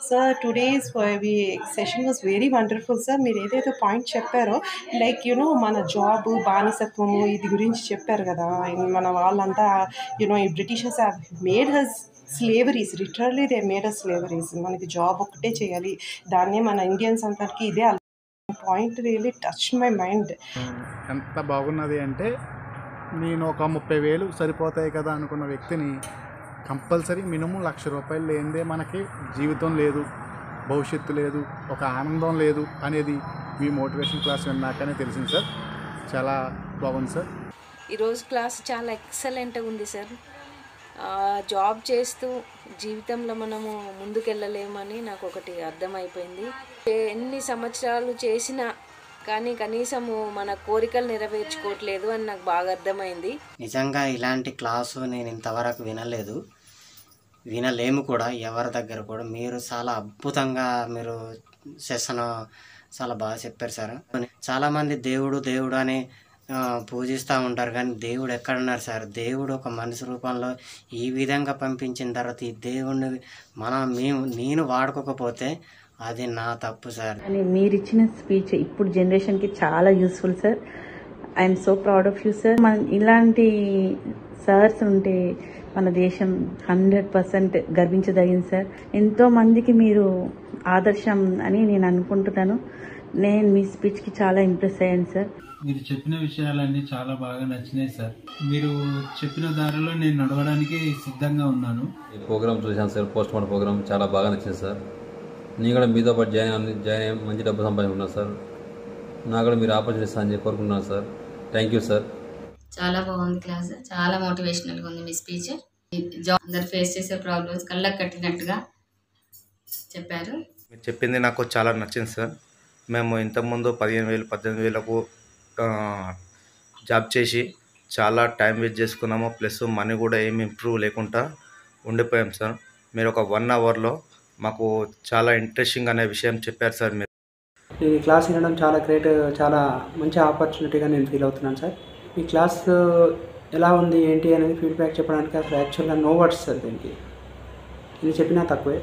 Sir today's session was very wonderful sir. మీరు ఏదైతే point చెప్పారో లైక్ మన జాబ్ బానిసత్వము ఇది గురించి చెప్పారు కదా. మన వాళ్ళంతా ఈ Britishers have made us slaveries, literally they made us slaveries. మనకి జాబ్ ఒక్కటే చేయాలి, దాన్నే మన ఇండియన్స్ అందరికీ ఇదే point really touch my mind. ఎంత బాగున్నది అంటే, నేను ఒక 30,000 సరిపోతాయి కదా అనుకున్న వ్యక్తిని కంపల్సరీ మినిమం ₹1,00,000 లేనిదే మనకి జీవితం లేదు, భవిష్యత్తు లేదు, ఒక ఆనందం లేదు అనేది మీ మోటివేషన్ క్లాస్ విన్నాకనే తెలిసింది సార్. చాలా బాగుంది సార్. ఈరోజు క్లాస్ చాలా ఎక్సలెంట్గా ఉంది సార్. జాబ్ చేస్తూ జీవితంలో మనము ముందుకెళ్ళలేమని నాకు ఒకటి అర్థమైపోయింది. ఎన్ని సంవత్సరాలు చేసినా కానీ కనీసము మన కోరికలు నెరవేర్చుకోవట్లేదు అని నాకు బాగా అర్థమైంది. నిజంగా ఇలాంటి క్లాసు నేను ఇంతవరకు వినలేము కూడా, ఎవరి దగ్గర కూడా. మీరు చాలా అద్భుతంగా మీరు సెషన్ చాలా బాగా చెప్పారు సార్. చాలామంది దేవుడు దేవుడు అని పూజిస్తూ ఉంటారు, కానీ దేవుడు ఎక్కడున్నారు సార్? దేవుడు ఒక మనిషి రూపంలో ఈ విధంగా పంపించిన తర్వాత ఈ దేవుడిని నేను వాడుకోకపోతే అది నా తప్పు సార్. అని మీరు ఇచ్చిన స్పీచ్ ఇప్పుడు జనరేషన్కి చాలా useful sir. I'm so proud of you sir. ఇలాంటి సార్స్ ఉంటే మన దేశం 100% గర్వించదగింది సార్. ఎంతో మందికి మీరు ఆదర్శం అని నేను అనుకుంటున్నాను. నేను మీ స్పీచ్కి చాలా ఇంప్రెస్ అయ్యాను సార్. మీరు చెప్పిన విషయాలన్నీ చాలా బాగా నచ్చినాయి సార్. మీరు చెప్పిన దారిలో నేను నడవడానికి సిద్ధంగా ఉన్నాను. ఈ ప్రోగ్రామ్ చూశాను సార్, పోస్ట్ మార్టం ప్రోగ్రామ్ చాలా బాగా నచ్చింది సార్. నేను కూడా మీతో పాటు జాయిన్ అయ్యి మంచి డబ్బు సంపాదించుకున్నాను సార్. నాకు కూడా మీరు ఆపర్చునిటీ అని చెప్పి కోరుకుంటున్నాను సార్. Thank you sir. చాలా బాగుంది క్లాస్, చాలా మోటివేషనల్గా ఉంది మీ స్పీచ్. జాబ్ అందరు ఫేస్ చేసే ప్రాబ్లమ్స్ కళ్ళకు కట్టినట్టుగా చెప్పారు. మీరు చెప్పింది నాకు చాలా నచ్చింది సార్. మేము ఇంతకుముందు 15,000 18,000కు జాబ్ చేసి చాలా టైం వేస్ట్ చేసుకున్నాము, ప్లస్ మనీ కూడా ఏమి ఇంప్రూవ్ లేకుండా ఉండిపోయాం సార్. మీరు ఒక 1 అవర్లో మాకు చాలా ఇంట్రెస్టింగ్ అనే విషయం చెప్పారు సార్. మీరు ఈ క్లాస్ వినడం చాలా గ్రేట్, చాలా మంచి ఆపర్చునిటీగా నేను ఫీల్ అవుతున్నాను సార్. ఈ క్లాస్ ఎలా ఉంది ఏంటి అనేది ఫీడ్బ్యాక్ చెప్పడానికి అసలు యాక్చువల్గా నో వర్డ్స్ సార్. దీనికి ఇది చెప్పినా తక్కువే.